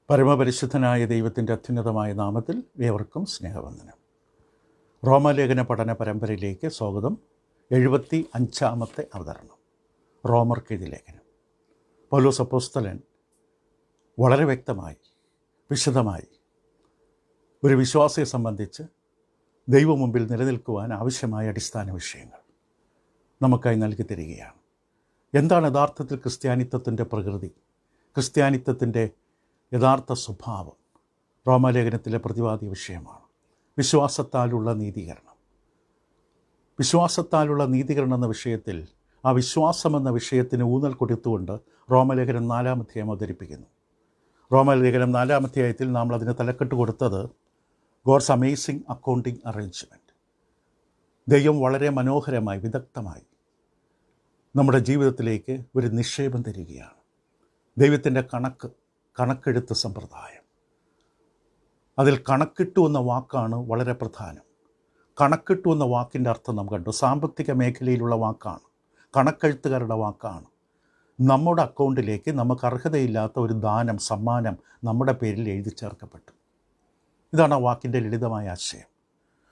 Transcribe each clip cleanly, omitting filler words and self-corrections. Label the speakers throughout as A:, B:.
A: പരമപരിശുദ്ധനായ ദൈവത്തിൻ്റെ അത്യുന്നതമായ നാമത്തിൽ ഏവർക്കും സ്നേഹവന്ദനം. റോമാലേഖന പഠന പരമ്പരയിലേക്ക് സ്വാഗതം. 75-ാമത്തെ അവതരണം, റോമർക്കെഴുതിയ ലേഖനം. പൗലോസ് അപ്പോസ്തലൻ വളരെ വ്യക്തമായി വിശദമായി ഒരു വിശ്വാസിയെ സംബന്ധിച്ച് ദൈവമുമ്പിൽ നിലനിൽക്കുവാൻ ആവശ്യമായ അടിസ്ഥാന വിഷയങ്ങൾ നമുക്കായി നൽകി തരികയാണ്. എന്താണ് യഥാർത്ഥത്തിൽ ക്രിസ്ത്യാനിത്വത്തിൻ്റെ പ്രകൃതി, ക്രിസ്ത്യാനിത്വത്തിൻ്റെ യഥാർത്ഥ സ്വഭാവം? റോമാലേഖനത്തിലെ പ്രതിപാദ്യ വിഷയമാണ് വിശ്വാസത്താലുള്ള നീതീകരണം. വിശ്വാസത്താലുള്ള നീതീകരണം എന്ന വിഷയത്തിൽ ആ വിശ്വാസമെന്ന വിഷയത്തിന് ഊന്നൽ കൊടുത്തുകൊണ്ട് റോമാലേഖനം 4-ാം അധ്യായം അവതരിപ്പിക്കുന്നു. റോമാലേഖനം 4-ാം അധ്യായത്തിൽ നമ്മൾ അതിന് തലക്കെട്ട് കൊടുത്തത് ഗോഡ്സ് അമേസിംഗ് അക്കൗണ്ടിങ് അറേഞ്ച്മെൻറ്റ്. ദൈവം വളരെ മനോഹരമായി വിദഗ്ധമായി നമ്മുടെ ജീവിതത്തിലേക്ക് ഒരു നിക്ഷേപം തരികയാണ്. ദൈവത്തിൻ്റെ കണക്കെഴുത്ത് സമ്പ്രദായം. അതിൽ കണക്കിട്ടു എന്ന വാക്കാണ് വളരെ പ്രധാനം. കണക്കിട്ടു എന്ന വാക്കിൻ്റെ അർത്ഥം നാം കണ്ടു. സാമ്പത്തിക മേഖലയിലുള്ള വാക്കാണ്, കണക്കെഴുത്തുകാരുടെ വാക്കാണ്. നമ്മുടെ അക്കൗണ്ടിലേക്ക് നമുക്ക് അർഹതയില്ലാത്ത ഒരു ദാനം, സമ്മാനം നമ്മുടെ പേരിൽ എഴുതി ചേർക്കപ്പെട്ടു. ഇതാണ് ആ വാക്കിൻ്റെ ലളിതമായ ആശയം.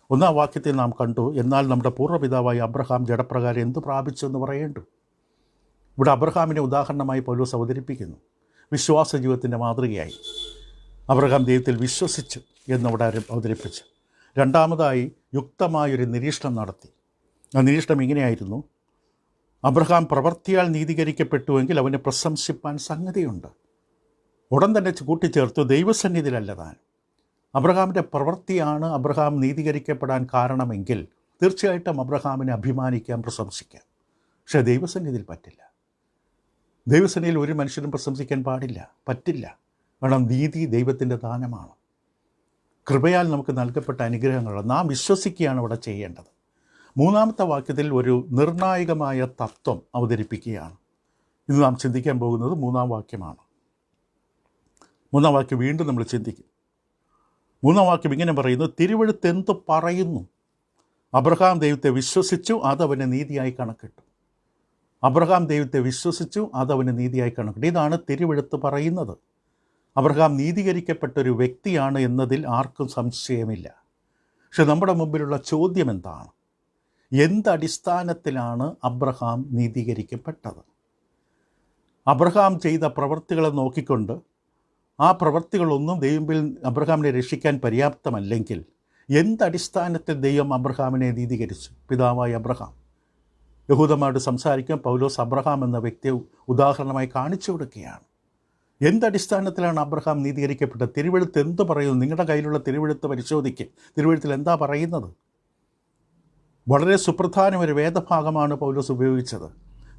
A: ഒന്നാം വാക്യത്തിൽ നാം കണ്ടു, എന്നാൽ നമ്മുടെ പൂർവ്വപിതാവായ അബ്രഹാം ജഡപ്രകാരം എന്ത് പ്രാപിച്ചു എന്ന് പറയേണ്ടു. ഇവിടെ അബ്രഹാമിനെ ഉദാഹരണമായി പൗലോസ് അവതരിപ്പിക്കുന്നു. വിശ്വാസ ജീവിതത്തിൻ്റെ മാതൃകയായി അബ്രഹാം ദൈവത്തിൽ വിശ്വസിച്ചു എന്നവിടെ അവതരിപ്പിച്ചു. രണ്ടാമതായി യുക്തമായൊരു നിരീക്ഷണം നടത്തി. ആ നിരീക്ഷണം ഇങ്ങനെയായിരുന്നു: അബ്രഹാം പ്രവൃത്തിയാൽ നീതീകരിക്കപ്പെട്ടുവെങ്കിൽ അവനെ പ്രശംസിപ്പാൻ സംഗതിയുണ്ട്. ഉടൻ തന്നെ കൂട്ടിച്ചേർത്തു, ദൈവസന്നിധിയിലല്ല താൻ. അബ്രഹാമിൻ്റെ പ്രവൃത്തിയാണ് അബ്രഹാം നീതീകരിക്കപ്പെടാൻ കാരണമെങ്കിൽ തീർച്ചയായിട്ടും അബ്രഹാമിനെ അഭിമാനിക്കാം, പ്രശംസിക്കാം. പക്ഷേ ദൈവസന്നിധിയിൽ പറ്റില്ല. ദൈവസന്നിധിയിൽ ഒരു മനുഷ്യനും പ്രശംസിക്കാൻ പാടില്ല, പറ്റില്ല. കാരണം നീതി ദൈവത്തിൻ്റെ ദാനമാണ്. കൃപയാൽ നമുക്ക് നൽകപ്പെട്ട അനുഗ്രഹങ്ങൾ നാം വിശ്വസിക്കുകയാണ് ഇവിടെ ചെയ്യേണ്ടത്. മൂന്നാമത്തെ വാക്യത്തിൽ ഒരു നിർണായകമായ തത്വം അവതരിപ്പിക്കുകയാണ്. ഇന്ന് നാം ചിന്തിക്കാൻ പോകുന്നത് 3-ാം വാക്യമാണ്. 3-ാം വാക്യം വീണ്ടും നമ്മൾ ചിന്തിക്കും. 3-ാം വാക്യം ഇങ്ങനെ പറയുന്നു: തിരുവെഴുത്ത് എന്ത് പറയുന്നു? അബ്രഹാം ദൈവത്തെ വിശ്വസിച്ചു, അതവന് നീതിയായി കണക്കിട്ടു. അബ്രഹാം ദൈവത്തെ വിശ്വസിച്ചു, അതവന് നീതിയായി കണക്കിട്ടു. ഇതാണ് തിരുവെഴുത്ത് പറയുന്നത്. അബ്രഹാം നീതീകരിക്കപ്പെട്ടൊരു വ്യക്തിയാണ് എന്നതിൽ ആർക്കും സംശയമില്ല. പക്ഷെ നമ്മുടെ മുമ്പിലുള്ള ചോദ്യം എന്താണ്? എന്തടിസ്ഥാനത്തിലാണ് അബ്രഹാം നീതീകരിക്കപ്പെട്ടത്? അബ്രഹാം ചെയ്ത പ്രവൃത്തികളെ നോക്കിക്കൊണ്ട് ആ പ്രവൃത്തികളൊന്നും ദൈവത്തിൽ അബ്രഹാമിനെ രക്ഷിക്കാൻ പര്യാപ്തമല്ലെങ്കിൽ എന്തടിസ്ഥാനത്തിൽ ദൈവം അബ്രഹാമിനെ നീതീകരിച്ചു? പിതാവായ അബ്രഹാം. യഹൂദന്മാരോട് സംസാരിക്കാൻ പൗലോസ് അബ്രഹാം എന്ന വ്യക്തിയെ ഉദാഹരണമായി കാണിച്ചു കൊടുക്കുകയാണ്. എന്തടിസ്ഥാനത്തിലാണ് അബ്രഹാം നീതീകരിക്കപ്പെട്ടത്? തിരുവെഴുത്ത് എന്ത് പറയുന്നു? നിങ്ങളുടെ കയ്യിലുള്ള തിരുവെഴുത്ത് പരിശോധിക്കുക. തിരുവെഴുത്തിൽ എന്താ പറയുന്നത്? വളരെ സുപ്രധാനം ഒരു വേദഭാഗമാണ് പൗലോസ് ഉപയോഗിച്ചത്.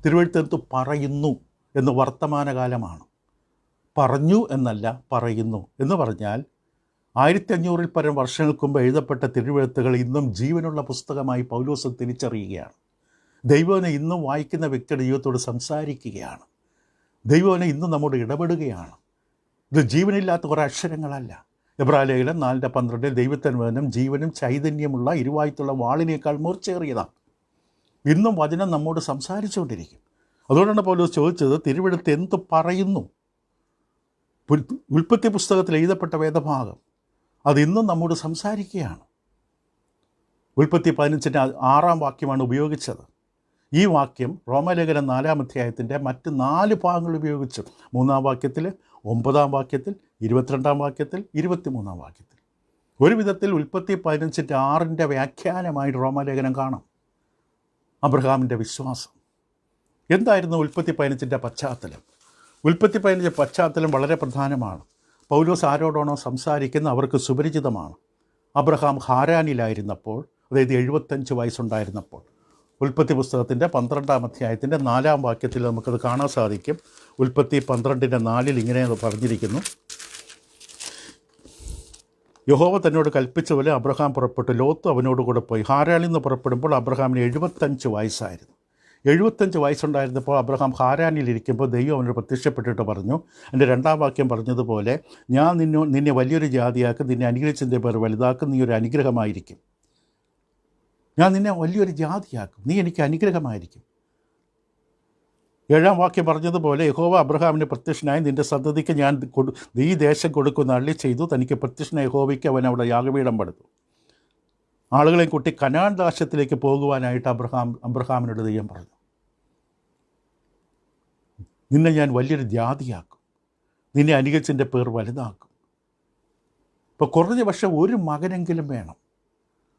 A: തിരുവെഴുത്ത് എന്ത് പറയുന്നു എന്ന് വർത്തമാനകാലമാണ്. പറഞ്ഞു എന്നല്ല, പറയുന്നു എന്ന് പറഞ്ഞാൽ 1500-ൽ പരം വർഷങ്ങൾക്ക് മുമ്പ് എഴുതപ്പെട്ട തിരുവെഴുത്തുകൾ ഇന്നും ജീവനുള്ള പുസ്തകമായി പൗലോസ് തിരിച്ചറിയുകയാണ്. ദൈവനെ ഇന്നും വായിക്കുന്ന വ്യക്തിയുടെ ജീവിതത്തോട് സംസാരിക്കുകയാണ്. ദൈവനെ ഇന്നും നമ്മോട് ഇടപെടുകയാണ്. ഇത് ജീവനില്ലാത്ത കുറേ അക്ഷരങ്ങളല്ല. എബ്രായലേഖനം 4:12 ദൈവത്തിൻ വചനം ജീവനും ചൈതന്യമുള്ള ഇരുവായ്ത്തുള്ള വാളിനേക്കാൾ മൂർച്ചയേറിയതാണ്. ഇന്നും വചനം നമ്മോട് സംസാരിച്ചുകൊണ്ടിരിക്കും. അതുകൊണ്ടാണ് പൗലോസ് ചോദിച്ചത്, തിരുവെഴുത്ത് എന്ത് പറയുന്നു? ഉൽപ്പത്തി പുസ്തകത്തിൽ എഴുതപ്പെട്ട വേദഭാഗം അത് ഇന്നും നമ്മോട് സംസാരിക്കുകയാണ്. ഉൽപ്പത്തി 15-ന്റെ 6-ാം വാക്യമാണ് ഉപയോഗിച്ചത്. ഈ വാക്യം റോമാലേഖനം 4-ാം അധ്യായത്തിൻ്റെ മറ്റ് 4 ഭാഗങ്ങൾ ഉപയോഗിച്ചു. 3-ാം വാക്യത്തിൽ, 9-ാം വാക്യത്തിൽ, 22-ാം വാക്യത്തിൽ, 23-ാം വാക്യത്തിൽ. ഒരു വിധത്തിൽ ഉൽപ്പത്തി 15-ന്റെ വ്യാഖ്യാനമായിട്ട് റോമാലേഖനം കാണാം. അബ്രഹാമിൻ്റെ വിശ്വാസം എന്തായിരുന്നു? ഉൽപ്പത്തി 15-ന്റെ പശ്ചാത്തലം. ഉൽപ്പത്തി 15 പശ്ചാത്തലം വളരെ പ്രധാനമാണ്. പൗലോസ് ആരോടാണോ സംസാരിക്കുന്നത് അവർക്ക് സുപരിചിതമാണ്. അബ്രഹാം ഹാരാനിലായിരുന്നപ്പോൾ, അതായത് 75 വയസ്സുണ്ടായിരുന്നപ്പോൾ, ഉൽപ്പത്തി പുസ്തകത്തിൻ്റെ 12-ാം അധ്യായത്തിൻ്റെ 4-ാം വാക്യത്തിൽ നമുക്കത് കാണാൻ സാധിക്കും. ഉൽപ്പത്തി 12:4 ഇങ്ങനെ പറഞ്ഞിരിക്കുന്നു: യഹോവ തന്നോട് കൽപ്പിച്ച പോലെ അബ്രഹാം പുറപ്പെട്ടു, ലോത്ത് അവനോട് കൂടെ പോയി. ഹാരാനിൽ നിന്ന് പുറപ്പെടുമ്പോൾ അബ്രഹാമിന് 75 വയസ്സായിരുന്നു. 75 വയസ്സുണ്ടായിരുന്നപ്പോൾ അബ്രഹാം ഹാരാനിലിരിക്കുമ്പോൾ ദൈവം അവനോട് പ്രത്യക്ഷപ്പെട്ടിട്ട് പറഞ്ഞു, എൻ്റെ 2-ാം വാക്യം പറഞ്ഞതുപോലെ, ഞാൻ നിന്നെ വലിയൊരു ജാതിയാക്കും, നിന്നെ അനുഗ്രഹിച്ചതിൻ്റെ പേർ വലുതാക്കും, നീ ഒരു അനുഗ്രഹമായിരിക്കും. ഞാൻ നിന്നെ വലിയൊരു ജാതിയാക്കും, നീ എനിക്ക് അനുഗ്രഹമായിരിക്കും. 7-ാം വാക്യം പറഞ്ഞതുപോലെ യഹോവ അബ്രഹാമിന് പ്രത്യക്ഷനായി നിൻ്റെ സന്തതിക്ക് ഞാൻ ഈ ദേശം കൊടുക്കുന്ന അള്ളി ചെയ്തു. തനിക്ക് പ്രത്യക്ഷനായ യഹോവയ്ക്ക് അവൻ അവിടെ യാഗപീഠം പടുത്തു. ആളുകളെയും കൂട്ടി കനാൻ ദേശത്തിലേക്ക് പോകുവാനായിട്ട് അബ്രഹാമിനോട് ദൈവം പറഞ്ഞു, നിന്നെ ഞാൻ വലിയൊരു ജാതിയാക്കും, നിന്നെ അനുകരിച്ചതിൻ്റെ പേർ വലുതാക്കും. ഇപ്പോൾ കുറഞ്ഞ പക്ഷേ ഒരു മകനെങ്കിലും വേണം.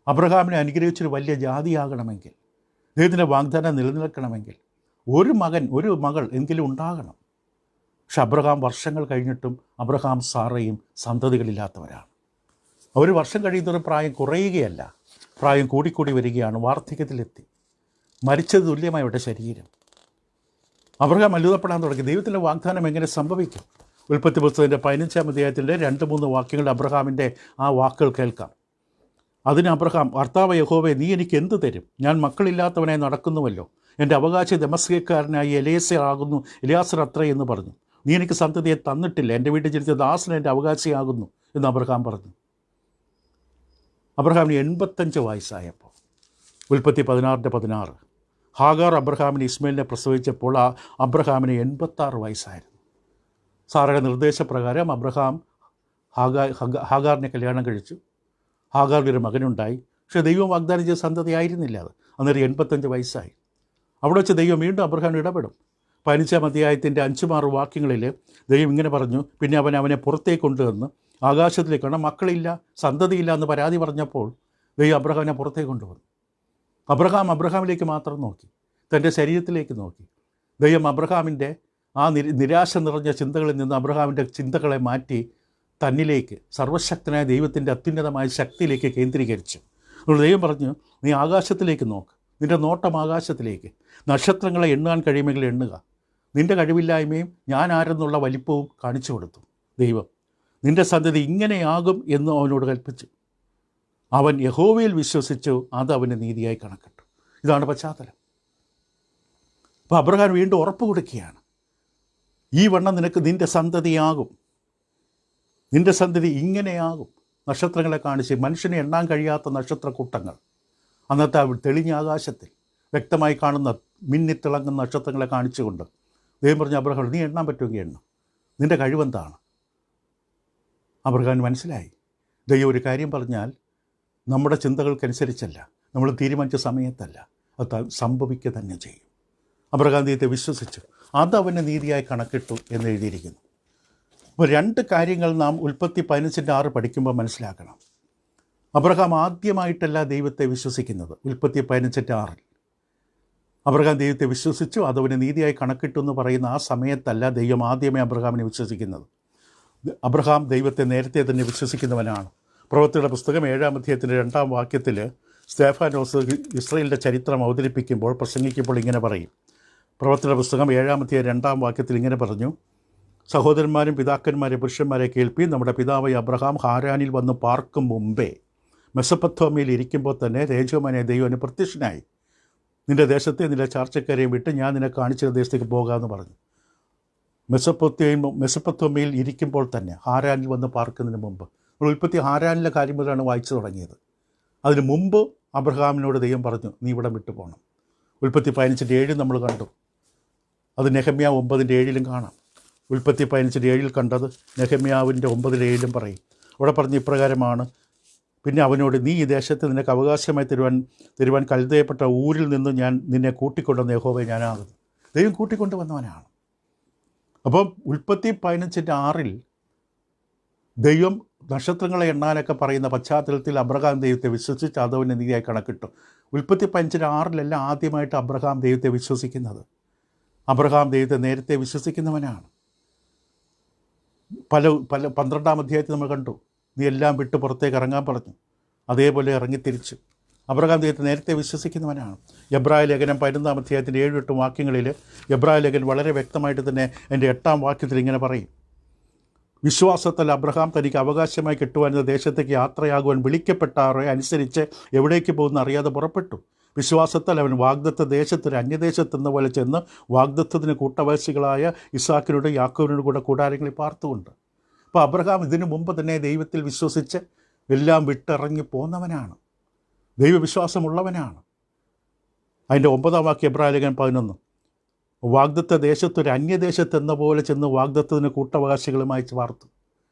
A: അബ്രഹാമിനെ അനുഗ്രഹിച്ചൊരു വലിയ ജാതിയാകണമെങ്കിൽ, ദൈവത്തിൻ്റെ വാഗ്ദാനം നിലനിൽക്കണമെങ്കിൽ ഒരു മകൾ എങ്കിലും ഉണ്ടാകണം. പക്ഷെ അബ്രഹാം വർഷങ്ങൾ കഴിഞ്ഞിട്ടും അബ്രഹാം സാറയും സന്തതികളില്ലാത്തവരാണ്. അവർ വർഷം കഴിയുന്നവരും പ്രായം കുറയുകയല്ല, പ്രായം കൂടിക്കൂടി വരികയാണ്, വാർദ്ധക്യത്തിലെത്തി. മരിച്ചത് തുല്യമായ അവരുടെ ശരീരം. അബ്രഹാം അത്ഭുതപ്പെടാൻ തുടങ്ങി. ദൈവത്തിൻ്റെ വാഗ്ദാനം എങ്ങനെ സംഭവിക്കും? ഉൽപ്പത്തി പുസ്തകത്തിൻ്റെ 15-ാം അധ്യായത്തിൻ്റെ 2-3 വാക്യങ്ങൾ അബ്രഹാമിൻ്റെ ആ വാക്കുകൾ കേൾക്കാം. അതിന് അബ്രഹാം, കർത്താവ് യഹോവേ, നീ എനിക്ക് എന്ത് തരും? ഞാൻ മക്കളില്ലാത്തവനായി നടക്കുന്നുവല്ലോ. എൻ്റെ അവകാശി ദമസ്കക്കാരനായി എലിയാസർ അത്രേ എന്ന് പറഞ്ഞു. നീ എനിക്ക് സന്തതിയെ തന്നിട്ടില്ല. എൻ്റെ വീട്ടിൽ ജനിച്ച ദാസൻ എൻ്റെ അവകാശിയാകുന്നു എന്ന് അബ്രഹാം പറഞ്ഞു. അബ്രഹാമിന് 85 വയസ്സായപ്പോൾ, ഉൽപ്പത്തി 16:16, ഹാഗാർ അബ്രഹാമിന് ഇസ്മയിലിനെ പ്രസവിച്ചപ്പോൾ അബ്രഹാമിന് 86 വയസ്സായിരുന്നു. സാറയുടെ നിർദ്ദേശപ്രകാരം അബ്രഹാം ഹാഗാറിനെ കല്യാണം കഴിച്ചു. ഹാഗാറിന് ഒരു മകനുണ്ടായി. പക്ഷേ ദൈവം വാഗ്ദാനം ചെയ്ത സന്തതി ആയിരുന്നില്ല അത്. അന്നേരം 85 വയസ്സായി. അവിടെ വെച്ച് ദൈവം വീണ്ടും അബ്രഹാമിന് ഇടപെടും. 15-ാം അധ്യായത്തിൻ്റെ 5-6 വാക്യങ്ങളിൽ ദൈവം ഇങ്ങനെ പറഞ്ഞു, പിന്നെ അവനെ പുറത്തേക്ക് കൊണ്ടുവന്ന് ആകാശത്തിലേക്കാണ്. മക്കളില്ല, സന്തതിയില്ല എന്ന് പരാതി പറഞ്ഞപ്പോൾ ദൈവം അബ്രഹാമിനെ പുറത്തേക്ക് കൊണ്ടുവന്നു. അബ്രഹാമിലേക്ക് മാത്രം നോക്കി, തൻ്റെ ശരീരത്തിലേക്ക് നോക്കി. ദൈവം അബ്രഹാമിൻ്റെ ആ നിരാശ നിറഞ്ഞ ചിന്തകളിൽ നിന്ന് അബ്രഹാമിൻ്റെ ചിന്തകളെ മാറ്റി തന്നിലേക്ക്, സർവശക്തനായ ദൈവത്തിൻ്റെ അത്യുന്നതമായ ശക്തിയിലേക്ക് കേന്ദ്രീകരിച്ചു. അതുകൊണ്ട് ദൈവം പറഞ്ഞു, നീ ആകാശത്തിലേക്ക് നോക്ക്, നിൻ്റെ നോട്ടം ആകാശത്തിലേക്ക്. നക്ഷത്രങ്ങളെ എണ്ണാൻ കഴിയുമെങ്കിൽ എണ്ണുക. നിൻ്റെ കഴിവില്ലായ്മയും ഞാൻ ആരെന്നുള്ള വലിപ്പവും കാണിച്ചു കൊടുത്തു ദൈവം. നിൻ്റെ സന്തതി ഇങ്ങനെയാകും എന്ന് അവനോട് കൽപ്പിച്ചു. അവൻ യഹോവയിൽ വിശ്വസിച്ചു, അത് അവന് നീതിയായി കണക്കിട്ടു. ഇതാണ് പശ്ചാത്തലം. അപ്പോൾ അബ്രഹാം വീണ്ടും ഉറപ്പ് കൊടുക്കുകയാണ്, ഈ വണ്ണം നിൻ്റെ സന്തതിയാകും, നിൻ്റെ സന്തതി ഇങ്ങനെയാകും. നക്ഷത്രങ്ങളെ കാണിച്ച്, മനുഷ്യനെ എണ്ണാൻ കഴിയാത്ത നക്ഷത്രക്കൂട്ടങ്ങൾ അന്നത്തെ തെളിഞ്ഞ ആകാശത്തിൽ വ്യക്തമായി കാണുന്ന മിന്നിത്തിളങ്ങുന്ന നക്ഷത്രങ്ങളെ കാണിച്ചുകൊണ്ട് ദൈവം പറഞ്ഞു, അബ്രഹാം, നീ എണ്ണാൻ പറ്റുമെങ്കിൽ എണ്ണ, നിൻ്റെ കഴിവെന്താണ്? അബ്രഹാമിന് മനസ്സിലായി, ദൈവം ഒരു കാര്യം പറഞ്ഞാൽ നമ്മുടെ ചിന്തകൾക്കനുസരിച്ചല്ല, നമ്മൾ തീരുമാനിച്ച സമയത്തല്ല, അത് സംഭവിക്കുക തന്നെ ചെയ്യും. അബ്രഹാം ദൈവത്തെ വിശ്വസിച്ചു, അതവന് നീതിയായി കണക്കിട്ടു എന്ന് എഴുതിയിരിക്കുന്നു. അപ്പോൾ 2 കാര്യങ്ങൾ നാം ഉൽപ്പത്തി 15:6 പഠിക്കുമ്പോൾ മനസ്സിലാക്കണം. അബ്രഹാം ആദ്യമായിട്ടല്ല ദൈവത്തെ വിശ്വസിക്കുന്നത്. ഉൽപ്പത്തി 15:6 അബ്രഹാം ദൈവത്തെ വിശ്വസിച്ചു, അതവന് നീതിയായി കണക്കിട്ടു എന്ന് പറയുന്ന ആ സമയത്തല്ല ദൈവം ആദ്യമേ അബ്രഹാമിനെ വിശ്വസിക്കുന്നത്. അബ്രഹാം ദൈവത്തെ നേരത്തെ തന്നെ വിശ്വസിക്കുന്നവനാണ്. പ്രവൃത്തിയുടെ പുസ്തകം 7-ാം അധ്യായത്തിൻ്റെ 2-ാം വാക്യത്തിൽ സ്തേഫാനോസ് ഇസ്രായേലിൻ്റെ ചരിത്രം അവതരിപ്പിക്കുമ്പോൾ, പ്രസംഗിക്കുമ്പോൾ ഇങ്ങനെ പറയും. പ്രവൃത്തിയുടെ പുസ്തകം 7-ാം അധ്യായം 2-ാം വാക്യത്തിൽ ഇങ്ങനെ പറഞ്ഞു, സഹോദരന്മാരും പിതാക്കന്മാരെ പുരുഷന്മാരെ കേൾപ്പി, നമ്മുടെ പിതാവായ അബ്രഹാം ഹാരാനിൽ വന്ന് പാർക്കും മുമ്പേ മെസൊപ്പൊത്താമ്യയിൽ ഇരിക്കുമ്പോൾ തന്നെ തേജോമയനായ ദൈവം പ്രത്യക്ഷനായി, നിൻ്റെ ദേശത്തെ നിൻ്റെ ചാർച്ചക്കാരെയും വിട്ട് ഞാൻ നിന്നെ കാണിച്ച ദേശത്തേക്ക് പോകാമെന്ന് പറഞ്ഞു. മെസൊപ്പൊത്താമ്യയിൽ ഇരിക്കുമ്പോൾ തന്നെ, ഹാരാനിൽ വന്ന് പാർക്കുന്നതിന് മുമ്പ്. ഉൽപ്പത്തി ഹാരാനിലെ കാര്യം മുതലാണ് വായിച്ചു തുടങ്ങിയത്. അതിന് മുമ്പ് അബ്രഹാമിനോട് ദൈവം പറഞ്ഞു, നീ ഇവിടെ വിട്ടു പോകണം. ഉൽപ്പത്തി 15:7 നമ്മൾ കണ്ടു. അത് നെഹമ്യാ 9:7 കാണാം. ഉൽപ്പത്തി 15:7 കണ്ടത് നെഹമ്യാവിൻ്റെ 9:7 പറയും. അവിടെ പറഞ്ഞ ഇപ്രകാരമാണ്, പിന്നെ അവനോട്, നീ ഈ ദേശത്ത് നിനക്ക് അവകാശമായി തരുവാൻ കൽദയപ്പെട്ട ഊരിൽ നിന്ന് ഞാൻ നിന്നെ കൂട്ടിക്കൊണ്ടുവന്ന യഹോവയെ ഞാനാകുന്നു. ദൈവം കൂട്ടിക്കൊണ്ടുവന്നവനാണ്. അപ്പം ഉൽപ്പത്തി 15:6 ദൈവം നക്ഷത്രങ്ങളെ എണ്ണാനൊക്കെ പറയുന്ന പശ്ചാത്തലത്തിൽ അബ്രഹാം ദൈവത്തെ വിശ്വസിച്ച് അതവന് നീതിയായി കണക്കിട്ടു. ഉൽപ്പത്തി 15:6 ആദ്യമായിട്ട് അബ്രഹാം ദൈവത്തെ വിശ്വസിക്കുന്നത്. അബ്രഹാം ദൈവത്തെ നേരത്തെ വിശ്വസിക്കുന്നവനാണ്. പല 12-ാം അധ്യായത്തിൽ നമ്മൾ കണ്ടു, നീ എല്ലാം വിട്ട് പുറത്തേക്ക് ഇറങ്ങാൻ പറഞ്ഞു. അതേപോലെ ഇറങ്ങിത്തിരിച്ചു. അബ്രഹാം ദൈവത്തെ നേരത്തെ വിശ്വസിക്കുന്നവനാണ്. എബ്രായ ലേഖനം 11-ാം അധ്യായത്തിൻ്റെ 7-8 വാക്യങ്ങളിൽ എബ്രായ ലേഖനം വളരെ വ്യക്തമായിട്ട് തന്നെ എൻ്റെ 8-ാം വാക്യത്തിൽ ഇങ്ങനെ പറയും, വിശ്വാസത്താൽ അബ്രഹാം തനിക്ക് അവകാശമായി കിട്ടുവാനുള്ള ദേശത്തേക്ക് യാത്രയാകുവാൻ വിളിക്കപ്പെട്ടാറെ അനുസരിച്ച് എവിടേക്ക് പോകുന്ന അറിയാതെ പുറപ്പെട്ടു. വിശ്വാസത്താൽ അവൻ വാഗ്ദത്ത ദേശത്തൊരു അന്യദേശത്തെന്ന പോലെ ചെന്ന് വാഗ്ദത്തത്തിന് കൂട്ടവാസികളായ ഇസാക്കിനോട് യാക്കോബിനോട് കൂടെ കൂടാരങ്ങളിൽ പാർത്തുകൊണ്ട്. അപ്പോൾ അബ്രഹാം ഇതിനു മുമ്പ് തന്നെ ദൈവത്തിൽ വിശ്വസിച്ച് എല്ലാം വിട്ടിറങ്ങി പോന്നവനാണ്, ദൈവവിശ്വാസമുള്ളവനാണ്. അതിൻ്റെ 9-ാം വാക്യം എബ്രായ ലേഖനം 11, വാഗ്ദത്ത ദേശത്തൊരു അന്യദേശത്തെന്ന പോലെ ചെന്ന് വാഗ്ദത്തത്തിന് കൂട്ടവകാശികളുമായി വാർത്തു.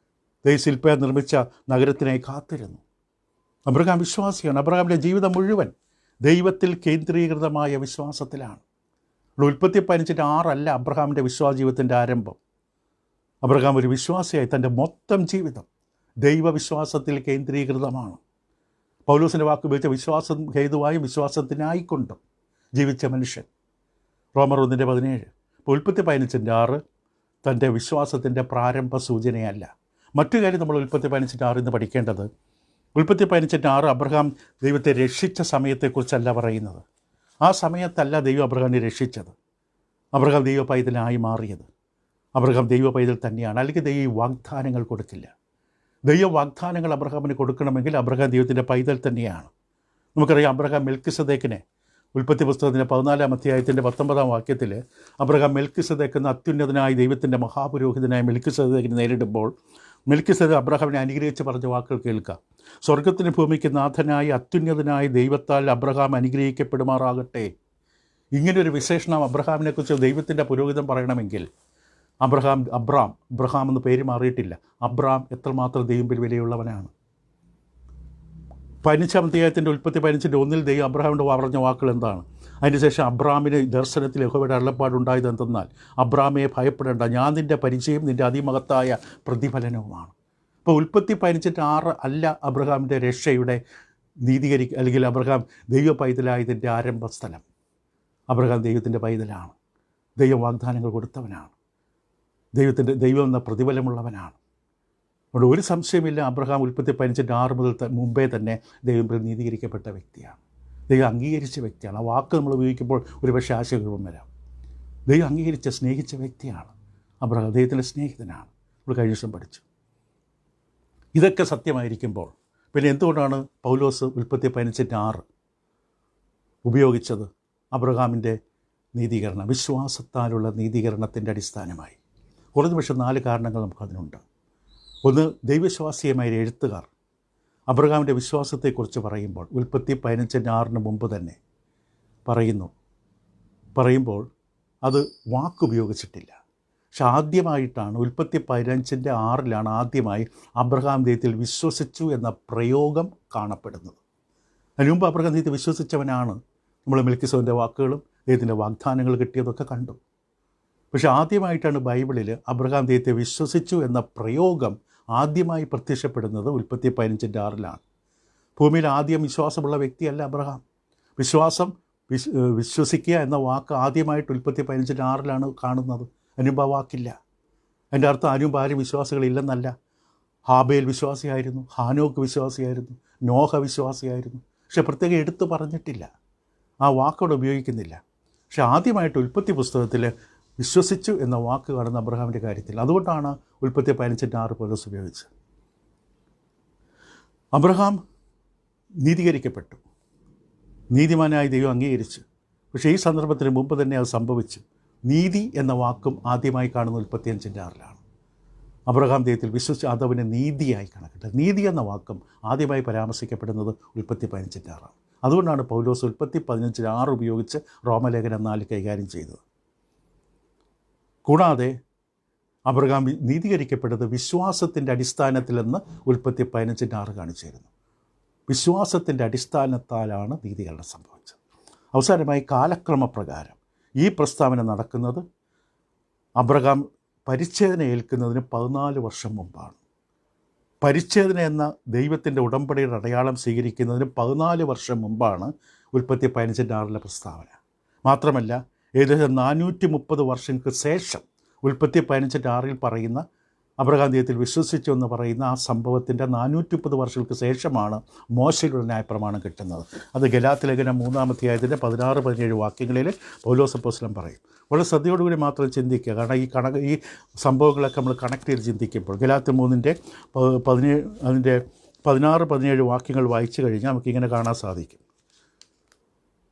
A: ശില്പ നിർമ്മിച്ച നഗരത്തിനായി കാത്തിരുന്നു. അബ്രഹാം വിശ്വാസിയാണ്. അബ്രഹാമിൻ്റെ ജീവിതം മുഴുവൻ ദൈവത്തിൽ കേന്ദ്രീകൃതമായ വിശ്വാസത്തിലാണ്. ഉൽപ്പത്തി 15:6 അബ്രഹാമിൻ്റെ വിശ്വാസ ജീവിതത്തിൻ്റെ ആരംഭം. അബ്രഹാം ഒരു വിശ്വാസിയായി തൻ്റെ മൊത്തം ജീവിതം ദൈവവിശ്വാസത്തിൽ കേന്ദ്രീകൃതമാണ്. പൗലോസിൻ്റെ വാക്ക് ഉപയോഗിച്ച വിശ്വാസം ഹേതുവായും വിശ്വാസത്തിനായിക്കൊണ്ടും ജീവിച്ച മനുഷ്യൻ. റോമർ 1:17. ഉൽപ്പത്തി 15:6 തൻ്റെ വിശ്വാസത്തിൻ്റെ പ്രാരംഭ സൂചനയല്ല. മറ്റു കാര്യം നമ്മൾ ഉൽപ്പത്തി 15:6 ഇന്ന് പഠിക്കേണ്ടത്, ഉൽപ്പത്തി 15:6 അബ്രഹാം ദൈവത്തെ രക്ഷിച്ച സമയത്തെക്കുറിച്ചല്ല പറയുന്നത്. ആ സമയത്തല്ല ദൈവം അബ്രഹാമിനെ രക്ഷിച്ചത്. അബ്രഹാം ദൈവ പൈതലായി മാറിയത്. അബ്രഹാം ദൈവ പൈതൽ തന്നെയാണ്. അല്ലെങ്കിൽ ദൈവ വാഗ്ദാനങ്ങൾ കൊടുക്കില്ല. ദൈവ വാഗ്ദാനങ്ങൾ അബ്രഹാമിന് കൊടുക്കണമെങ്കിൽ അബ്രഹാം ദൈവത്തിൻ്റെ പൈതൽ തന്നെയാണ്. നമുക്കറിയാം, അബ്രഹാം മെൽക്കിസദേക്കിനെ ഉൽപ്പത്തി പുസ്തകത്തിൻ്റെ 14-ാം അധ്യായത്തിൻ്റെ 19-ാം വാക്യത്തിൽ അബ്രഹാം മെൽക്കിസദേക്ക് എന്ന അത്യുന്നതനായ ദൈവത്തിൻ്റെ മഹാപുരോഹിതനായ മെൽക്കിസദേക്കിനെ നേരിടുമ്പോൾ മെൽക്കിസദേക്ക് അബ്രഹാമിനെ അനുഗ്രഹിച്ച് പറഞ്ഞ വാക്കുകൾ കേൾക്കാം. സ്വർഗത്തിന് ഭൂമിക്ക് നാഥനായ അത്യുന്നതനായ ദൈവത്താൽ അബ്രഹാം അനുഗ്രഹിക്കപ്പെടുമാറാകട്ടെ. ഇങ്ങനൊരു വിശേഷണം അബ്രഹാമിനെക്കുറിച്ച് ദൈവത്തിൻ്റെ പുരോഹിതൻ പറയണമെങ്കിൽ അബ്രഹാം എന്ന് പേര് മാറിയിട്ടില്ല. അബ്രഹാം എത്രമാത്രം ദൈവത്തിൽ വിലയുള്ളവനാണ്. 15-ാം അധ്യായത്തിൻ്റെ ഉൽപ്പത്തി 15:1 ദൈവം അബ്രഹാമിൻ്റെ പറഞ്ഞ വാക്കുകൾ എന്താണ്? അതിനുശേഷം അബ്രഹാമിന് ദർശനത്തിൽ യഹോവയുടെ അരുളപ്പാടുണ്ടായത് എന്തെന്നാൽ, അബ്രഹാമെ ഭയപ്പെടേണ്ട, ഞാൻ നിൻ്റെ പരിചയം നിൻ്റെ അതിമഹത്തായ പ്രതിഫലനവുമാണ്. ഇപ്പോൾ ഉൽപ്പത്തി 15:6 അല്ല അബ്രഹാമിൻ്റെ രക്ഷയുടെ അല്ലെങ്കിൽ അബ്രഹാം ദൈവ പൈതലായതിൻ്റെ ആരംഭസ്ഥലം. അബ്രഹാം ദൈവത്തിൻ്റെ പൈതലാണ്. ദൈവ വാഗ്ദാനങ്ങൾ കൊടുത്തവനാണ്. ദൈവം എന്ന പ്രതിഫലമുള്ളവനാണ്. അതുകൊണ്ട് ഒരു സംശയമില്ല, അബ്രഹാം ഉൽപ്പത്തി 15:6 മുതൽ മുമ്പേ തന്നെ ദൈവം നീതീകരിക്കപ്പെട്ട വ്യക്തിയാണ്. ദൈവം അംഗീകരിച്ച വ്യക്തിയാണ്. ആ വാക്ക് നമ്മൾ ഉപയോഗിക്കുമ്പോൾ ഒരുപക്ഷെ ആശയക്കുഴപ്പം വരാം. ദൈവം അംഗീകരിച്ച സ്നേഹിച്ച വ്യക്തിയാണ് അബ്രഹാം. ദൈവത്തിൻ്റെ സ്നേഹിതനാണ്. നമ്മൾ കഴിഞ്ഞ ദിവസം പഠിച്ചു. ഇതൊക്കെ സത്യമായിരിക്കുമ്പോൾ പിന്നെ എന്തുകൊണ്ടാണ് പൗലോസ് ഉൽപ്പത്തി 15:6 ഉപയോഗിച്ചത്? അബ്രഹാമിൻ്റെ നീതീകരണം, വിശ്വാസത്താലുള്ള നീതീകരണത്തിൻ്റെ അടിസ്ഥാനമായി. കുറഞ്ഞ പക്ഷേ 4 കാരണങ്ങൾ നമുക്കതിനുണ്ട്. ഒന്ന്, ദൈവവിശ്വാസിയമായ എഴുത്തുകാർ അബ്രഹാമിൻ്റെ വിശ്വാസത്തെക്കുറിച്ച് പറയുമ്പോൾ ഉൽപ്പത്തി 15:6 മുമ്പ് തന്നെ പറയുമ്പോൾ അത് വാക്കുപയോഗിച്ചിട്ടില്ല. പക്ഷെ ആദ്യമായിട്ടാണ് ഉൽപ്പത്തി 15:6 ആദ്യമായി അബ്രഹാം ദൈവത്തിൽ വിശ്വസിച്ചു എന്ന പ്രയോഗം കാണപ്പെടുന്നത്. അതിന് മുമ്പ് അബ്രഹാം ദൈവത്തിൽ വിശ്വസിച്ചവനാണ്. നമ്മൾ മെൽക്കിസദേക്കിൻ്റെ വാക്കുകളും ദൈവത്തിൻ്റെ വാഗ്ദാനങ്ങൾ കിട്ടിയതൊക്കെ കണ്ടു. പക്ഷെ ആദ്യമായിട്ടാണ് ബൈബിളിൽ അബ്രഹാം ദൈവത്തെ വിശ്വസിച്ചു എന്ന പ്രയോഗം ആദ്യമായി പ്രത്യക്ഷപ്പെടുന്നത് ഉൽപ്പത്തി 15:6 ഭൂമിയിൽ ആദ്യം വിശ്വാസമുള്ള വ്യക്തിയല്ല അബ്രഹാം. വിശ്വസിക്കുക എന്ന വാക്ക് ആദ്യമായിട്ട് ഉൽപ്പത്തി 15:6 കാണുന്നത്. അതിനുമ്പ് ആ വാക്കില്ല. അതിൻ്റെ അർത്ഥം അതിനുമ്പ് ആരും വിശ്വാസികളില്ലെന്നല്ല. ഹാബേൽ വിശ്വാസിയായിരുന്നു, ഹാനോക്ക് വിശ്വാസിയായിരുന്നു, നോഹ വിശ്വാസിയായിരുന്നു. പക്ഷെ പ്രത്യേകം എടുത്തു പറഞ്ഞിട്ടില്ല, ആ വാക്കോട് ഉപയോഗിക്കുന്നില്ല. പക്ഷെ ആദ്യമായിട്ട് ഉൽപ്പത്തി പുസ്തകത്തിൽ വിശ്വസിച്ചു എന്ന വാക്ക് കാണുന്ന അബ്രഹാമിൻ്റെ കാര്യത്തിൽ. അതുകൊണ്ടാണ് ഉൽപ്പത്തി 15:6 പൗലോസ് ഉപയോഗിച്ചത്. അബ്രഹാം നീതീകരിക്കപ്പെട്ടു, നീതിമാനായി ദൈവം അംഗീകരിച്ചു. പക്ഷേ ഈ സന്ദർഭത്തിന് മുമ്പ് തന്നെ അത് സംഭവിച്ചു. നീതി എന്ന വാക്കും ആദ്യമായി കാണുന്ന ഉൽപ്പത്തി 5:6 അബ്രഹാം ദൈവത്തിൽ വിശ്വസിച്ച് അതവന് നീതിയായി കണക്കിട്ട്. നീതി എന്ന വാക്കും ആദ്യമായി പരാമർശിക്കപ്പെടുന്നത് ഉൽപ്പത്തി 15:6 അതുകൊണ്ടാണ് പൗലോസ് ഉൽപ്പത്തി 15:6 ഉപയോഗിച്ച് റോമലേഖനം 4 കൈകാര്യം ചെയ്തത്. കൂടാതെ അബ്രഹാം നീതീകരിക്കപ്പെട്ടത് വിശ്വാസത്തിൻ്റെ അടിസ്ഥാനത്തിലെന്ന് ഉൽപ്പത്തി 15:6 കാണിച്ചിരുന്നു. വിശ്വാസത്തിൻ്റെ അടിസ്ഥാനത്താലാണ് നീതീകരണം സംഭവിച്ചത്. അവസാനമായി കാലക്രമപ്രകാരം ഈ പ്രസ്താവന നടക്കുന്നത് അബ്രഹാം പരിച്ഛേദന ഏൽക്കുന്നതിന് 14 വർഷം മുമ്പാണ്. പരിച്ഛേദന എന്ന ദൈവത്തിൻ്റെ ഉടമ്പടിയുടെ അടയാളം സ്വീകരിക്കുന്നതിന് 14 വർഷം മുമ്പാണ് ഉൽപ്പത്തി 15:6 പ്രസ്താവന. മാത്രമല്ല ഏകദേശം 430 വർഷങ്ങൾക്ക് ശേഷം ഉൽപ്പത്തി 15:6 പറയുന്ന അബ്രഹാം ദൈവത്തിൽ വിശ്വസിച്ചു എന്ന് പറയുന്ന ആ സംഭവത്തിൻ്റെ 430 വർഷങ്ങൾക്ക് ശേഷമാണ് മോശയുടെ ന്യായപ്രമാണം കിട്ടുന്നത്. അത് ഗലാത്യ ലേഖനം 3-ാം അധ്യായത്തിൻ്റെ 16-17 വാക്യങ്ങളിൽ പൗലോസ് അപ്പോസ്തലൻ പറയും. വളരെ ശ്രദ്ധയോടുകൂടി മാത്രം ചിന്തിക്കുക. കാരണം ഈ സംഭവങ്ങളൊക്കെ നമ്മൾ കണക്ട് ചെയ്ത് ചിന്തിക്കുമ്പോൾ ഗലാത്യ 3-ന്റെ 16-17 വാക്യങ്ങൾ വായിച്ചു കഴിഞ്ഞാൽ നമുക്കിങ്ങനെ കാണാൻ സാധിക്കും.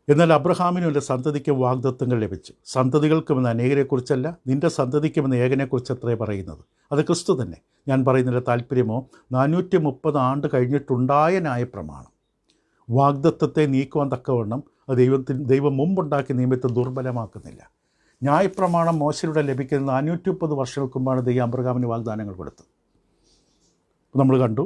A: എന്നാൽ അബ്രഹാമിനും എൻ്റെ സന്തതിക്കും വാഗ്ദത്തങ്ങൾ ലഭിച്ചു. സന്തതികൾക്കുമെന്ന് അനേകരെക്കുറിച്ചല്ല, നിൻ്റെ സന്തതിക്കുമെന്ന് ഏകനെക്കുറിച്ച് അത്രേ പറയുന്നത്. അത് ക്രിസ്തു തന്നെ. ഞാൻ പറയുന്നതിൻ്റെ താല്പര്യമോ 430 ആണ്ട് കഴിഞ്ഞിട്ടുണ്ടായ ന്യായപ്രമാണം വാഗ്ദത്തത്തെ നീക്കുവാൻ തക്കവണ്ണം അത് ദൈവം മുമ്പുണ്ടാക്കിയ നിയമത്തെ ദുർബലമാക്കുന്നില്ല. ന്യായപ്രമാണം മോശയിലൂടെ ലഭിക്കുന്ന 430 വർഷങ്ങൾക്ക് മുമ്പാണ് ദൈവം അബ്രഹാമിന് വാഗ്ദാനങ്ങൾ കൊടുത്തത്. നമ്മൾ കണ്ടു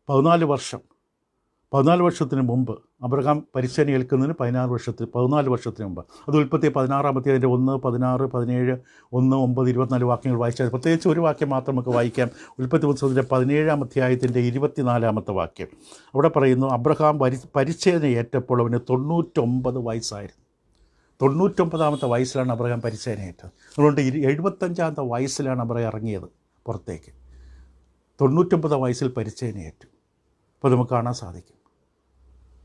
A: 14 വർഷത്തിന് മുമ്പ് അബ്രഹാം പരിശീലന ഏൽക്കുന്നതിന് 14 വർഷത്തിന് മുമ്പ്. അത് ഉൽപ്പത്തി 16-ാമത്തെ അതിൻ്റെ 1, 16, 17, 1, 9, 24 വാക്യങ്ങൾ വായിച്ചാൽ പ്രത്യേകിച്ച് ഒരു വാക്യം മാത്രം നമുക്ക് വായിക്കാം. ഉൽപ്പത്തി പുസ്തകത്തിൻ്റെ 17-ാം അധ്യായത്തിൻ്റെ 24-ാമത്തെ വാക്യം. അവിടെ പറയുന്നു, അബ്രഹാം പരിച്ഛേദന ഏറ്റപ്പോൾ അവന് 99 വയസ്സായിരുന്നു. 99-ാമത്തെ വയസ്സിലാണ് അബ്രഹാം പരിച്ഛേദന ഏറ്റത്. അതുകൊണ്ട് 75-ാമത്തെ വയസ്സിലാണ് അബ്രഹാം ഇറങ്ങിയത് പുറത്തേക്ക്. 99 വയസ്സിൽ പരിച്ഛേദന ഏറ്റു. അപ്പോൾ നമുക്ക് കാണാൻ സാധിക്കും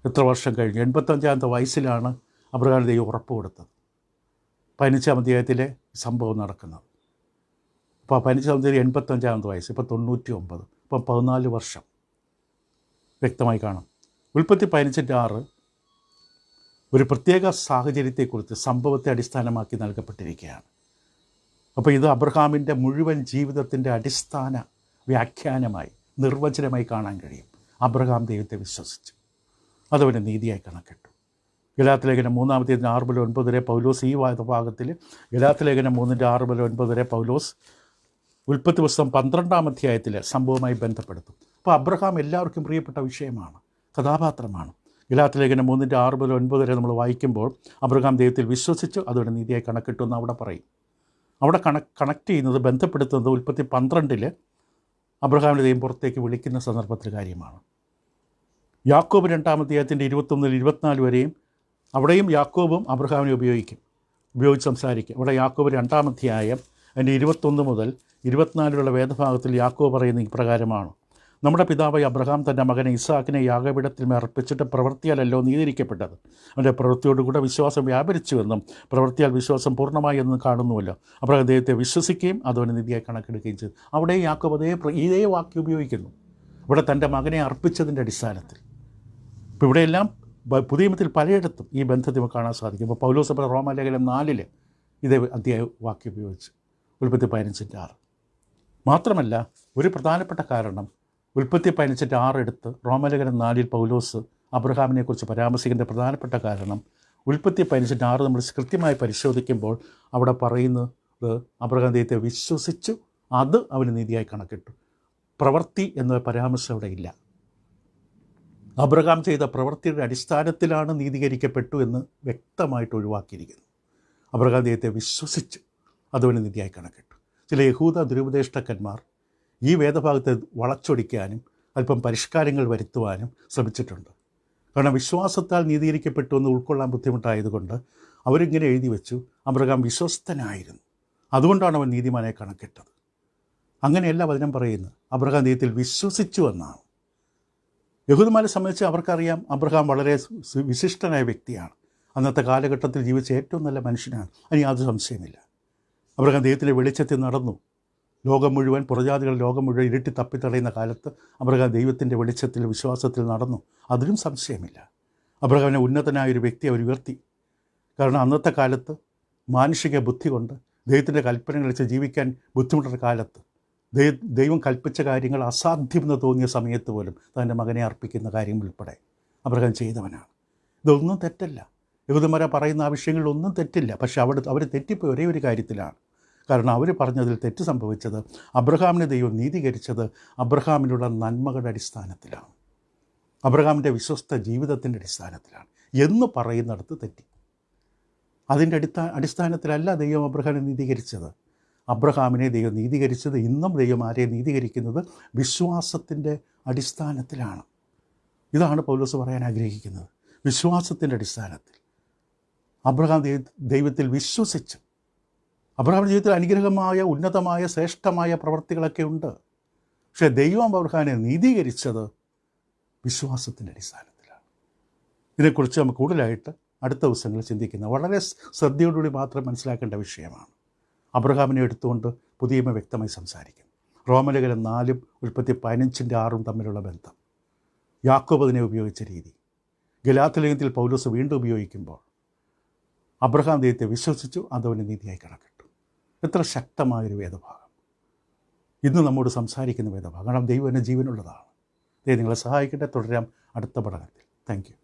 A: എത്ര വർഷം കഴിഞ്ഞു. 85-ാമത്തെ വയസ്സിലാണ് അബ്രഹാം ദൈവം ഉറപ്പ് കൊടുത്തത്. 15-ാം അധ്യായത്തിലെ സംഭവം നടക്കുന്നത്. അപ്പോൾ 15-ാം അധ്യായം 85-ാമത്തെ വയസ്സ്, ഇപ്പോൾ 99, ഇപ്പം 14 വർഷം വ്യക്തമായി കാണാം. ഉൽപ്പത്തി 15-6 ഒരു പ്രത്യേക സാഹചര്യത്തെക്കുറിച്ച് സംഭവത്തെ അടിസ്ഥാനമാക്കി നൽകപ്പെട്ടിരിക്കുകയാണ്. അപ്പോൾ ഇത് അബ്രഹാമിൻ്റെ മുഴുവൻ ജീവിതത്തിൻ്റെ അടിസ്ഥാന വ്യാഖ്യാനമായി നിർവചനമായി കാണാൻ കഴിയും. അബ്രഹാം ദൈവത്തെ വിശ്വസിച്ചു, അതവന് നീതിയായി കണക്കിട്ടു. ഗലാത്യലേഖനം 3-ാമത്തെ 6-9 പൗലോസ് ഈ ഭാഗത്തിൽ ഗലാത്യലേഖനം 3-6-9 പൗലോസ് ഉൽപ്പത്തി പുസ്തകം 12-ാം അധ്യായത്തിലെ സംഭവവുമായി ബന്ധപ്പെടുത്തും. അപ്പോൾ അബ്രഹാം എല്ലാവർക്കും പ്രിയപ്പെട്ട വിഷയമാണ്, കഥാപാത്രമാണ്. ഗലാത്യലേഖനം 3-6-9 നമ്മൾ വായിക്കുമ്പോൾ അബ്രഹാം ദൈവത്തിൽ വിശ്വസിച്ചു, അതവന് നീതിയായി കണക്കിട്ടു എന്ന് അവിടെ പറയും. അവിടെ കണക്ട് ചെയ്യുന്നത്, ബന്ധപ്പെടുത്തുന്നത് ഉൽപ്പത്തി 12-ൽ അബ്രഹാമിൻ്റെ ദൈവം പുറത്തേക്ക് വിളിക്കുന്ന സന്ദർഭത്തിൽ കാര്യമാണ്. യാക്കോബ് 2-ാം അധ്യായത്തിൻ്റെ 21-24 വരെയും അവിടെയും യാക്കോബും അബ്രഹാമിനെ ഉപയോഗിച്ച് സംസാരിക്കും. അവിടെ യാക്കോബ് 2-ാം അധ്യായം അതിൻ്റെ 21 മുതൽ 24 വേദഭാഗത്തിൽ യാക്കോബ് പറയുന്ന ഇപ്രകാരമാണ്: നമ്മുടെ പിതാവായ അബ്രഹാം തൻ്റെ മകനെ ഇസ്ഹാക്കിനെ യാഗപീഠത്തിൽ അർപ്പിച്ചിട്ട് പ്രവൃത്തിയാലല്ലോ നീതിരിക്കപ്പെട്ടത്. അവൻ്റെ പ്രവൃത്തിയോടുകൂടെ വിശ്വാസം വ്യാപരിച്ചുവെന്നും പ്രവൃത്തിയാൽ വിശ്വാസം പൂർണ്ണമായി എന്നും കാണുന്നുവല്ലോ. അബ്രഹാം ദൈവത്തെ വിശ്വസിക്കുകയും അതവന് നീതിയായി കണക്കെടുക്കുകയും ചെയ്തു. അവിടെ യാക്കോബ് ഇതേ വാക്യം ഉപയോഗിക്കുന്നു. ഇവിടെ തൻ്റെ മകനെ അർപ്പിച്ചതിൻ്റെ അടിസ്ഥാനത്തിൽ. ഇപ്പോൾ ഇവിടെയെല്ലാം പുതിയ നിയമത്തിൽ പലയിടത്തും ഈ ബന്ധത്തിൽ നമുക്ക് കാണാൻ സാധിക്കും. ഇപ്പോൾ പൗലോസ് റോമാലേഖനം 4 ഇതേ അധ്യായ വാക്യം ഉപയോഗിച്ച് ഉൽപ്പത്തി 15-6. മാത്രമല്ല, ഒരു പ്രധാനപ്പെട്ട കാരണം ഉൽപ്പത്തി 15-6 എടുത്ത് റോമാലേഖനം 4 പൗലോസ് അബ്രഹാമിനെക്കുറിച്ച് പരാമർശിക്കേണ്ട പ്രധാനപ്പെട്ട കാരണം ഉൽപ്പത്തി 15-6 നമ്മൾ കൃത്യമായി പരിശോധിക്കുമ്പോൾ അവിടെ പറയുന്നത് അബ്രഹാം ദൈവത്തെ വിശ്വസിച്ചു, അത് അവന് നീതിയായി കണക്കിട്ടു. പ്രവൃത്തി എന്ന പരാമർശം അവിടെ ഇല്ല. അബ്രഹാം ചെയ്ത പ്രവൃത്തിയുടെ അടിസ്ഥാനത്തിലാണ് നീതീകരിക്കപ്പെട്ടു എന്ന് വ്യക്തമായിട്ട് ഒഴിവാക്കിയിരിക്കുന്നു. അബ്രഹാം ദൈവത്തെ വിശ്വസിച്ചു, അതവന് നീതിയായി കണക്കിട്ടു. ചില യഹൂദ ദുരുപദേഷ്ടക്കന്മാർ ഈ വേദഭാഗത്തെ വളച്ചൊടിക്കാനും അല്പം പരിഷ്കാരങ്ങൾ വരുത്തുവാനും ശ്രമിച്ചിട്ടുണ്ട്. കാരണം വിശ്വാസത്താൽ നീതീകരിക്കപ്പെട്ടു എന്ന് ഉൾക്കൊള്ളാൻ ബുദ്ധിമുട്ടായതുകൊണ്ട് അവരിങ്ങനെ എഴുതി വെച്ചു, അബ്രഹാം വിശ്വസ്തനായിരുന്നു, അതുകൊണ്ടാണ് അവൻ നീതിമാനായി കണക്കിട്ടത്. അങ്ങനെയല്ല വചനം പറയുന്നത്. അബ്രഹാം ദൈവത്തിൽ വിശ്വസിച്ചു എന്നാണ്. യഹൂദന്മാരെ സംബന്ധിച്ച് അവർക്കറിയാം അബ്രഹാം വളരെ വിശിഷ്ടനായ വ്യക്തിയാണ്, അന്നത്തെ കാലഘട്ടത്തിൽ ജീവിച്ച ഏറ്റവും നല്ല മനുഷ്യനാണ്, അതിന് യാതൊരു സംശയമില്ല. അബ്രഹാം ദൈവത്തിൻ്റെ വെളിച്ചത്തിൽ നടന്നു. ലോകം മുഴുവൻ, പുറജാതികൾ ലോകം മുഴുവൻ ഇരുട്ടി തപ്പിത്തടയുന്ന കാലത്ത് അബ്രഹാം ദൈവത്തിൻ്റെ വെളിച്ചത്തിൽ വിശ്വാസത്തിൽ നടന്നു, അതിലും സംശയമില്ല. അബ്രഹാമിനെ ഉന്നതനായൊരു വ്യക്തി അവർ ഉയർത്തി. കാരണം അന്നത്തെ കാലത്ത് മാനുഷിക ബുദ്ധി കൊണ്ട് ദൈവത്തിൻ്റെ കൽപ്പനകൾ വെച്ച് ജീവിക്കാൻ ബുദ്ധിമുട്ടുള്ള കാലത്ത് ദൈവം കൽപ്പിച്ച കാര്യങ്ങൾ അസാധ്യമെന്ന് തോന്നിയ സമയത്ത് പോലും തൻ്റെ മകനെ അർപ്പിക്കുന്ന കാര്യം ഉൾപ്പെടെ അബ്രഹാം ചെയ്തവനാണ്. ഇതൊന്നും തെറ്റല്ല. യഹൂദന്മാരെ പറയുന്ന ആ വിഷയങ്ങളിലൊന്നും തെറ്റില്ല. പക്ഷേ അവർ തെറ്റിപ്പോയി ഒരേ ഒരു കാര്യത്തിലാണ്. കാരണം അവർ പറഞ്ഞതിൽ തെറ്റ് സംഭവിച്ചത് അബ്രഹാമിനെ ദൈവം നീതീകരിച്ചത് അബ്രഹാമിനുള്ള നന്മകളുടെ അടിസ്ഥാനത്തിലാണ്, അബ്രഹാമിൻ്റെ വിശ്വസ്ത ജീവിതത്തിൻ്റെ അടിസ്ഥാനത്തിലാണ് എന്ന് പറയുന്നിടത്ത് തെറ്റി. അതിൻ്റെ അടിസ്ഥാനത്തിലല്ല ദൈവം അബ്രഹാമിനെ നീതീകരിച്ചത്. അബ്രഹാമിനെ ദൈവം നീതീകരിച്ചത്, ഇന്നും ദൈവം ആരെ നീതീകരിക്കുന്നത് വിശ്വാസത്തിൻ്റെ അടിസ്ഥാനത്തിലാണ്. ഇതാണ് പൗലോസ് പറയാൻ ആഗ്രഹിക്കുന്നത്. വിശ്വാസത്തിൻ്റെ അടിസ്ഥാനത്തിൽ അബ്രഹാം ദൈവത്തിൽ വിശ്വസിച്ചു. അബ്രഹാമിൻ്റെ ജീവിതത്തിൽ അനുഗ്രഹമായ, ഉന്നതമായ, ശ്രേഷ്ഠമായ പ്രവൃത്തികളൊക്കെ ഉണ്ട്. പക്ഷേ ദൈവം അബ്രഹാമിനെ നീതീകരിച്ചത് വിശ്വാസത്തിൻ്റെ അടിസ്ഥാനത്തിലാണ്. ഇതിനെക്കുറിച്ച് നമുക്ക് കൂടുതലായിട്ട് അടുത്ത ദിവസങ്ങളിൽ ചിന്തിക്കുന്ന വളരെ ശ്രദ്ധയോടുകൂടി മാത്രം മനസ്സിലാക്കേണ്ട വിഷയമാണ്. അബ്രഹാമിനെ എടുത്തുകൊണ്ട് പുതിയ നിയമം വ്യക്തമായി സംസാരിക്കുന്നു. റോമലേഖനം 4 ഉൽപ്പത്തി 15-6 തമ്മിലുള്ള ബന്ധം, യാക്കോബ് അതിനെ ഉപയോഗിച്ച രീതി, ഗലാത്യലേഖനത്തിൽ പൗലോസ് വീണ്ടും ഉപയോഗിക്കുമ്പോൾ അബ്രഹാം ദൈവത്തെ വിശ്വസിച്ചു, അതവന് നീതിയായി കണക്കിട്ടു. എത്ര ശക്തമായൊരു വേദഭാഗം ഇന്ന് നമ്മോട് സംസാരിക്കുന്ന വേദഭാഗം. കാരണം ദൈവം എന്നെ ജീവനുള്ളതാണ്. ദൈവം നിങ്ങളെ സഹായിക്കട്ടെ. തുടരാം അടുത്ത പഠനത്തിൽ. Thank you.